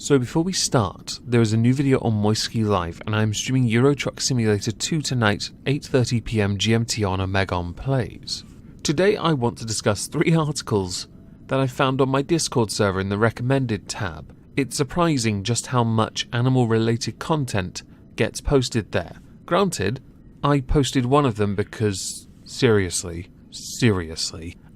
So before we start, there is a new video on Moisky Live, and I am streaming Euro Truck Simulator 2 tonight, 8:30 PM GMT on Omegon Plays. Today I want to discuss 3 articles that I found on my Discord server in the recommended tab. It's surprising just how much animal-related content gets posted there. Granted, I posted one of them because, seriously,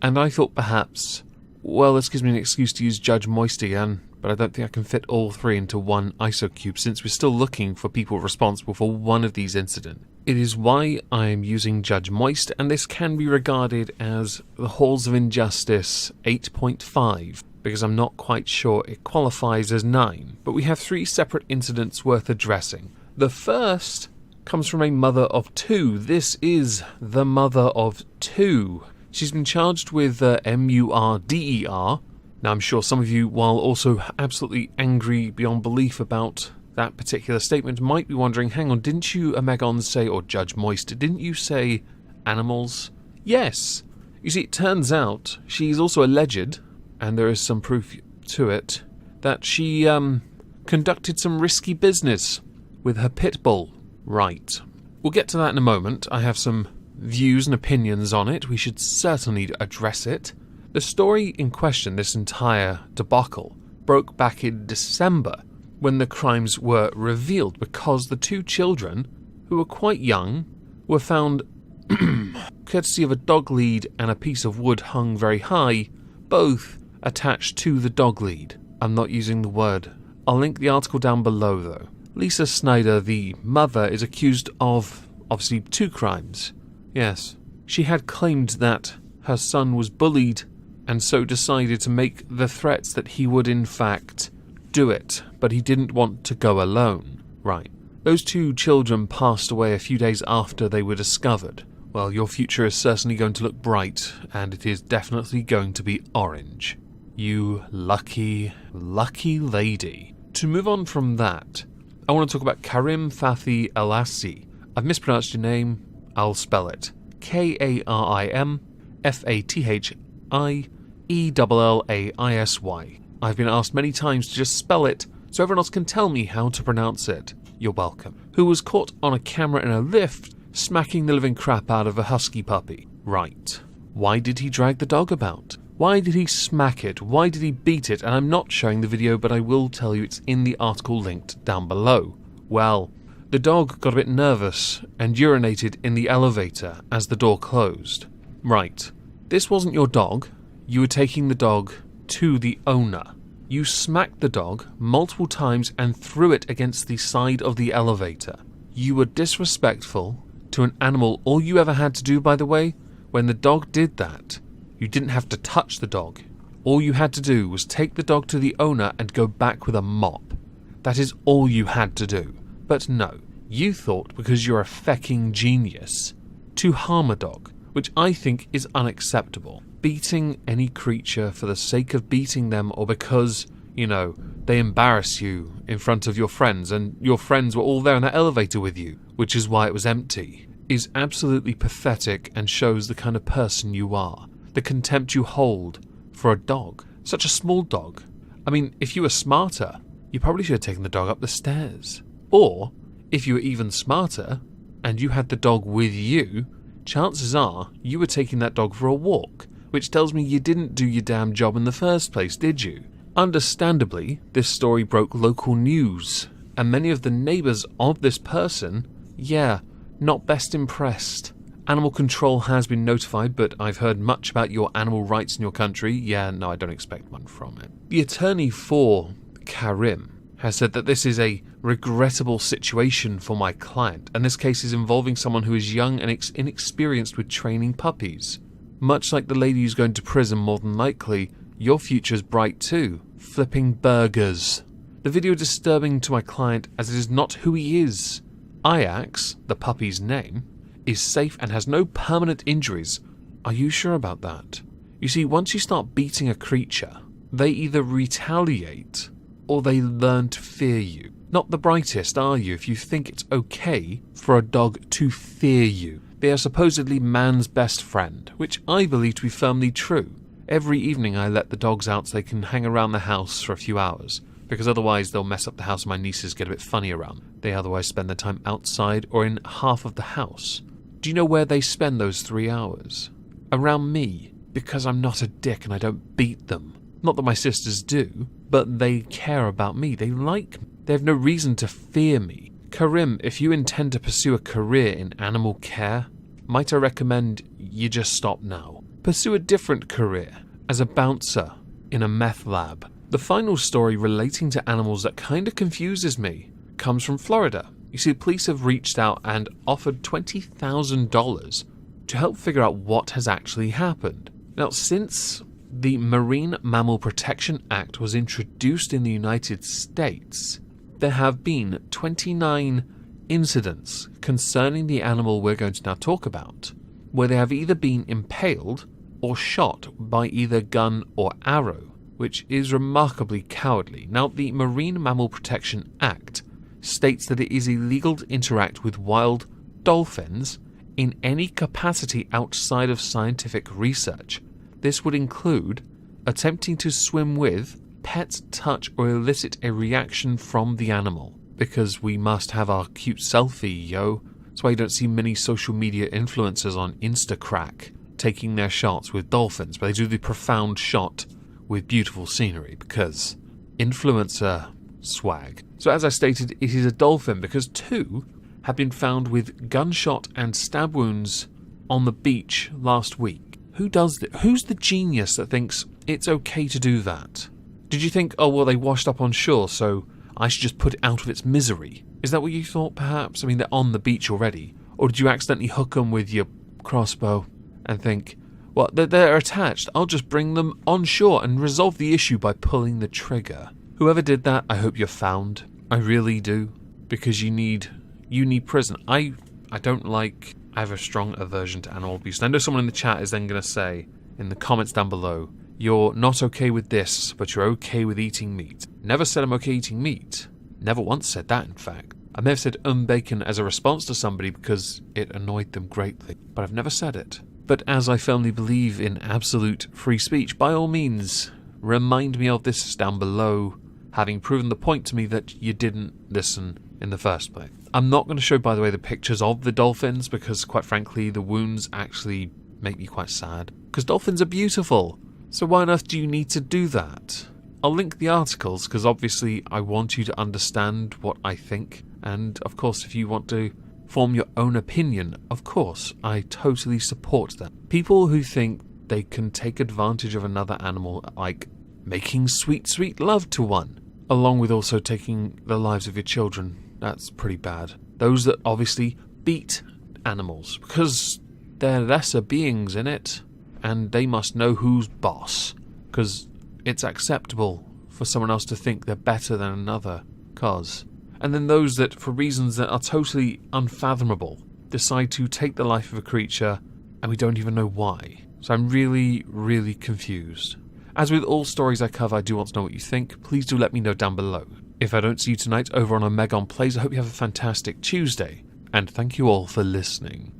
and I thought perhaps, well, this gives me an excuse to use Judge Moisty, but I don't think I can fit all 3 into one ISO-cube since we're still looking for people responsible for one of these incidents. It is why I am using Judge Moist, and this can be regarded as the Halls of Injustice 8.5, because I'm not quite sure it qualifies as 9. But we have 3 separate incidents worth addressing. The first comes from a mother of 2. This is the mother of 2. She's been charged with MURDER. Now I'm sure some of you, while also absolutely angry beyond belief about that particular statement, might be wondering, hang on, didn't you, Omegon, say, or Judge Moist, didn't you say animals? Yes. You see, it turns out she's also alleged, and there is some proof to it, that she conducted some risky business with her pit bull. Right. We'll get to that in a moment. I have some views and opinions on it. We should certainly address it. The story in question, this entire debacle, broke back in December when the crimes were revealed because the 2 children, who were quite young, were found, courtesy of a dog lead and a piece of wood hung very high, both attached to the dog lead. I'm not using the word. I'll link the article down below though. Lisa Snyder, the mother, is accused of, obviously, 2 crimes. Yes, she had claimed that her son was bullied and so decided to make the threats that he would in fact do it, but he didn't want to go alone. Right. Those 2 children passed away a few days after they were discovered. Well, your future is certainly going to look bright, and it is definitely going to be orange. You lucky, lucky lady. To move on from that, I want to talk about Karim Fathi Elassi. I've mispronounced your name. I'll spell it. Karim Fathi Ellalasy. I've been asked many times to just spell it so everyone else can tell me how to pronounce it. You're welcome. Who was caught on a camera in a lift smacking the living crap out of a husky puppy. Right. Why did he drag the dog about? Why did he smack it? Why did he beat it? And I'm not showing the video, but I will tell you it's in the article linked down below. Well, the dog got a bit nervous and urinated in the elevator as the door closed. Right. This wasn't your dog. You were taking the dog to the owner. You smacked the dog multiple times and threw it against the side of the elevator. You were disrespectful to an animal. All you ever had to do, by the way, when the dog did that, you didn't have to touch the dog. All you had to do was take the dog to the owner and go back with a mop. That is all you had to do. But no, you thought because you're a fecking genius to harm a dog, which I think is unacceptable. Beating any creature for the sake of beating them, or because, they embarrass you in front of your friends, and your friends were all there in that elevator with you, which is why it was empty, is absolutely pathetic and shows the kind of person you are. The contempt you hold for a dog. Such a small dog. I mean, if you were smarter, you probably should have taken the dog up the stairs. Or, if you were even smarter, and you had the dog with you, chances are you were taking that dog for a walk, which tells me you didn't do your damn job in the first place, did you? Understandably, this story broke local news, and many of the neighbours of this person, not best impressed. Animal control has been notified, but I've heard much about your animal rights in your country. No, I don't expect one from it. The attorney for Karim has said that this is a regrettable situation for my client, and this case is involving someone who is young and inexperienced with training puppies. Much like the lady who's going to prison, more than likely, your future's bright too. Flipping burgers. The video is disturbing to my client as it is not who he is. Ajax, the puppy's name, is safe and has no permanent injuries. Are you sure about that? You see, once you start beating a creature, they either retaliate or they learn to fear you. Not the brightest, are you, if you think it's okay for a dog to fear you? They are supposedly man's best friend, which I believe to be firmly true. Every evening I let the dogs out so they can hang around the house for a few hours. because otherwise they'll mess up the house and my nieces get a bit funny around. They otherwise spend their time outside or in half of the house. Do you know where they spend those 3 hours? Around me, because I'm not a dick and I don't beat them. Not that my sisters do, but they care about me. They like me. They have no reason to fear me. Karim, if you intend to pursue a career in animal care, might I recommend you just stop now. Pursue a different career, as a bouncer in a meth lab. The final story relating to animals that kind of confuses me comes from Florida. You see, the police have reached out and offered $20,000 to help figure out what has actually happened. Now, since the Marine Mammal Protection Act was introduced in the United States, there have been 29 incidents concerning the animal we're going to now talk about, where they have either been impaled or shot by either gun or arrow, which is remarkably cowardly. Now, the Marine Mammal Protection Act states that it is illegal to interact with wild dolphins in any capacity outside of scientific research. This would include attempting to swim with, pet, touch, or elicit a reaction from the animal. Because we must have our cute selfie, yo. That's why you don't see many social media influencers on Instacrack taking their shots with dolphins, but they do the profound shot with beautiful scenery, because influencer swag. So as I stated, it is a dolphin because 2 have been found with gunshot and stab wounds on the beach last week. Who does that? Who's the genius that thinks it's okay to do that? Did you think, oh, well, they washed up on shore, so I should just put it out of its misery? Is that what you thought, perhaps? I mean, they're on the beach already. Or did you accidentally hook them with your crossbow and think, well, they're attached. I'll just bring them on shore and resolve the issue by pulling the trigger. Whoever did that, I hope you're found. I really do. Because you need prison. I have a strong aversion to animal abuse. And I know someone in the chat is then going to say, in the comments down below, you're not okay with this, but you're okay with eating meat. Never said I'm okay eating meat. Never once said that, in fact. I may have said bacon as a response to somebody because it annoyed them greatly, but I've never said it. But as I firmly believe in absolute free speech, by all means, remind me of this down below, having proven the point to me that you didn't listen in the first place. I'm not going to show, by the way, the pictures of the dolphins because, quite frankly, the wounds actually make me quite sad. Because dolphins are beautiful. So why on earth do you need to do that? I'll link the articles because obviously I want you to understand what I think. And of course, if you want to form your own opinion, of course, I totally support that. People who think they can take advantage of another animal, like making sweet, sweet love to one, along with also taking the lives of your children, that's pretty bad. Those that obviously beat animals, because they're lesser beings in it, and they must know who's boss, because it's acceptable for someone else to think they're better than another cause. And then those that, for reasons that are totally unfathomable, decide to take the life of a creature, and we don't even know why. So I'm really, really confused. As with all stories I cover, I do want to know what you think. Please do let me know down below. If I don't see you tonight over on Omegon Plays, I hope you have a fantastic Tuesday, and thank you all for listening.